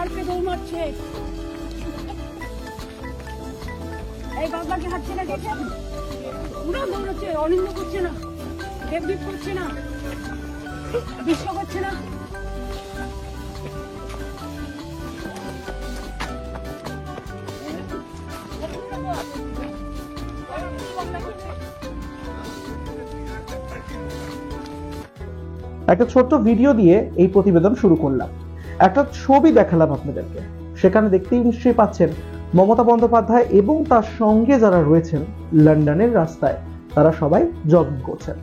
পার্কে দৌড় মারছে। এই বাবলাকে হাঁটছে না, দেখেন উড়ান দৌড়াচ্ছে, অনিন্দ করছে না, দেবদীপ করছে না, বিশ্ব করছে না। একটা ছোট্ট ভিডিও দিয়ে এই প্রতিবেদন শুরু করলাম। একটা ছবি দেখালাম আপনাদেরকে, সেখানে দেখতেই নিশ্চয়ই পাচ্ছেন মমতা বন্দ্যোপাধ্যায় এবং তার সঙ্গে যারা রয়েছেন লন্ডনের রাস্তায় তারা সবাই জগিং করছেন।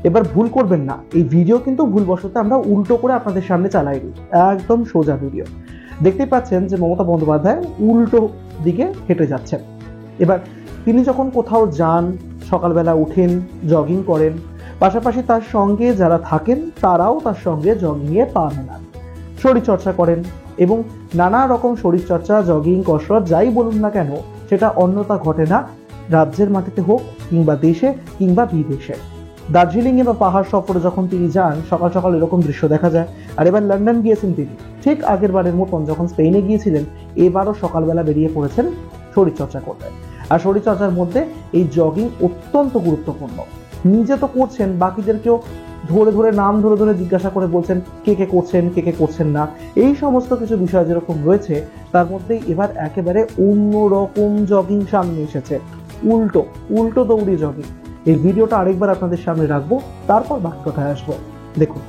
এবার ভুল করবেন না, এই ভিডিও কিন্তু ভুলবশত আমরা উল্টো করে আপনাদের সামনে চালাই দিই, একদম সোজা ভিডিও। দেখতেই পাচ্ছেন যে মমতা বন্দ্যোপাধ্যায় উল্টো দিকে হেঁটে যাচ্ছেন। এবার তিনি যখন কোথাও যান, সকালবেলা উঠেন, জগিং করেন, পাশাপাশি তার সঙ্গে যারা থাকেন তারাও তার সঙ্গে জগিংয়ে পা মেলান, শরীরচর্চা করেন এবং নানা রকম শরীরচর্চা, জগিং, কসরত যাই বলুন না কেন সেটা অন্যথা ঘটে না রাজ্যের মাটিতে হোক কিংবা দেশে কিংবা বিদেশে। দার্জিলিংয়ে বা পাহাড় সফরে যখন তিনি যান সকাল সকাল এরকম দৃশ্য দেখা যায়। আর এবার লন্ডন গিয়েছেন তিনি, ঠিক আগের বারের মতন যখন স্পেনে গিয়েছিলেন এবারও সকালবেলা বেরিয়ে পড়েছেন শরীরচর্চা করতে। আর শরীরচর্চার মধ্যে এই জগিং অত্যন্ত গুরুত্বপূর্ণ। নিজে তো করছেন, বাকিদেরকেও ধরে ধরে নাম ধরে ধরে জিজ্ঞাসা করে বলছেন কে কে করছেন, কে কে করছেন না। এই সমস্ত কিছু বিষয় যেরকম রয়েছে তার মধ্যেই এবার একেবারে অন্যরকম জগিং সামনে এসেছে, উল্টো দৌড়ি জগিং। এই ভিডিওটা আরেকবার আপনাদের সামনে রাখবো, তারপর বাকি কথায় আসবো। দেখুন।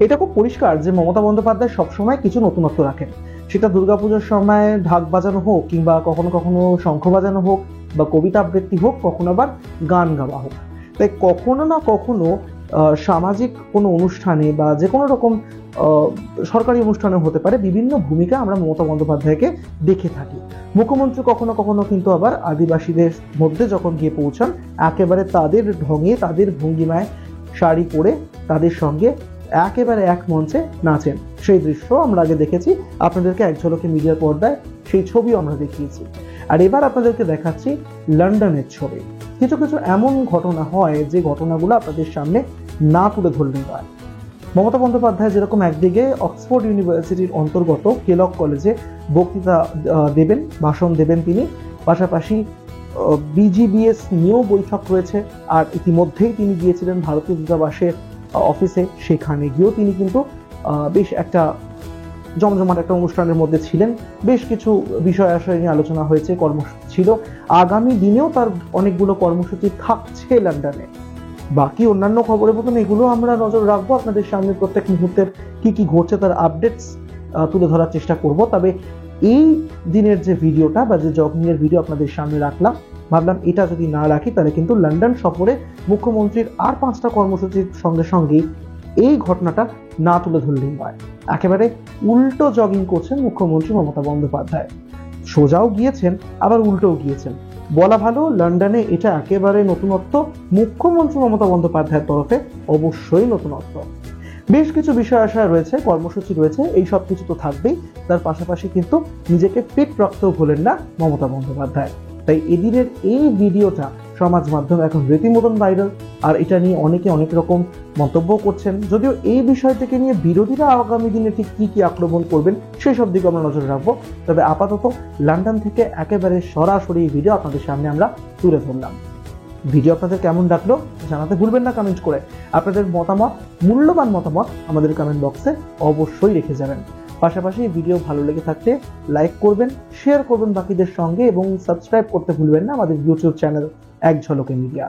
এটা খুব পরিষ্কার যে মমতা বন্দ্যোপাধ্যায় সবসময় কিছু নতুনত্ব রাখেন, সেটা দুর্গাপুজোর সময় ঢাক বাজানো হোক কিংবা কখনো কখনো শঙ্খ বাজানো হোক বা কবিতা আবৃত্তি হোক, কখনো আবার গান গাওয়া হোক। তাই কখনো না কখনো সামাজিক কোনো অনুষ্ঠানে বা যে কোনো রকম সরকারি অনুষ্ঠানে হতে পারে বিভিন্ন ভূমিকা আমরা মমতা বন্দ্যোপাধ্যায়কে দেখে থাকি। মুখ্যমন্ত্রী কখনো কখনো কিন্তু আবার আদিবাসীদের মধ্যে যখন গিয়ে পৌঁছান একেবারে তাদের ঢঙে, তাদের ভঙ্গিমায় শাড়ি পরে তাদের সঙ্গে একেবারে এক মঞ্চে নাচেন। সেই দৃশ্য আমরা আগে দেখেছি, আপনাদেরকে এক ঝলকে মিডিয়ার পর্দায় সেই ছবিও আমরা দেখিয়েছি। আর এবার আপনাদেরকে দেখাচ্ছি লন্ডনের ছবি। কিছু কিছু এমন ঘটনা হয় যে ঘটনাগুলো আপনাদের সামনে না তুলে ধরলেই হয়। মমতা বন্দ্যোপাধ্যায় যেরকম একদিকে অক্সফোর্ড ইউনিভার্সিটির অন্তর্গত কেলগ কলেজে বক্তৃতা দেবেন, ভাষণ দেবেন তিনি, পাশাপাশি বিজিবিএস নিয়েও বৈঠক রয়েছে। আর ইতিমধ্যেই তিনি গিয়েছিলেন ভারতীয় দূতাবাসের অফিসে, সেখানে গিয়েও তিনি কিন্তু বেশ একটা জমজমাট একটা অনুষ্ঠানের মধ্যে ছিলেন। বেশ কিছু বিষয় আশয় নিয়ে আলোচনা হয়েছে, কর্মসূচি ছিল। আগামী দিনেও তার অনেকগুলো কর্মসূচি থাকছে লন্ডনে। বাকি অন্যান্য খবরের মতন এগুলো আমরা নজর রাখবো, আপনাদের সামনে প্রত্যেক মুহূর্তের কি কি ঘটছে তার আপডেটস তুলে ধরার চেষ্টা করব। তবে এই দিনের যে ভিডিওটা বা যে জগিংয়ের ভিডিও আপনাদের সামনে রাখলাম, ভাবলাম এটা যদি না রাখি তাহলে কিন্তু লন্ডন সফরে মুখ্যমন্ত্রীর আর 5টা কর্মসূচির সঙ্গে সঙ্গেই এই ঘটনাটা না তুলে ধরলেই নয়। একেবারে উল্টো জগিং করছেন মুখ্যমন্ত্রী মমতা বন্দ্যোপাধ্যায়। সোজাও গিয়েছেন আবার উল্টোও গিয়েছেন। বলা ভালো লন্ডনে এটা একেবারে নতুনত্ব, মুখ্যমন্ত্রী মমতা বন্দ্যোপাধ্যায়ের তরফে অবশ্যই নতুনত্ব। বেশ কিছু বিষয় আশা রয়েছে, কর্মসূচি রয়েছে, এই সব কিছু তো থাকবেই। তার পাশাপাশি কিন্তু নিজেকে ফিট রাখতেও ভোলেন না মমতা বন্দ্যোপাধ্যায়। তাই এদিনের এই ভিডিওটা সমাজ মাধ্যমে এখন রীতিমতন ভাইরাল, আর এটা নিয়ে অনেকে অনেক রকম মন্তব্য করছেন। যদিও এই বিষয়টিকে নিয়ে বিরোধীরা আগামী দিনে ঠিক কি কি আক্রমণ করবেন সেই সব দিকে আমরা নজর রাখবো। তবে আপাতত লন্ডন থেকে একেবারে সরাসরি ভিডিও আপনাদের সামনে আমরা তুলে ধরলাম। ভিডিও আপনাদের কেমন লাগলো জানাতে ভুলবেন না কমেন্ট করে। আপনাদের মতামত, মূল্যবান মতামত আমাদের কমেন্ট বক্সে অবশ্যই রেখে যাবেন। পাশাপাশি ভিডিও ভালো লেগে থাকলে লাইক করবেন, শেয়ার করবেন বাকিদের সঙ্গে এবং সাবস্ক্রাইব করতে ভুলবেন না আমাদের ইউটিউব চ্যানেল এক ঝলকে মিডিয়া।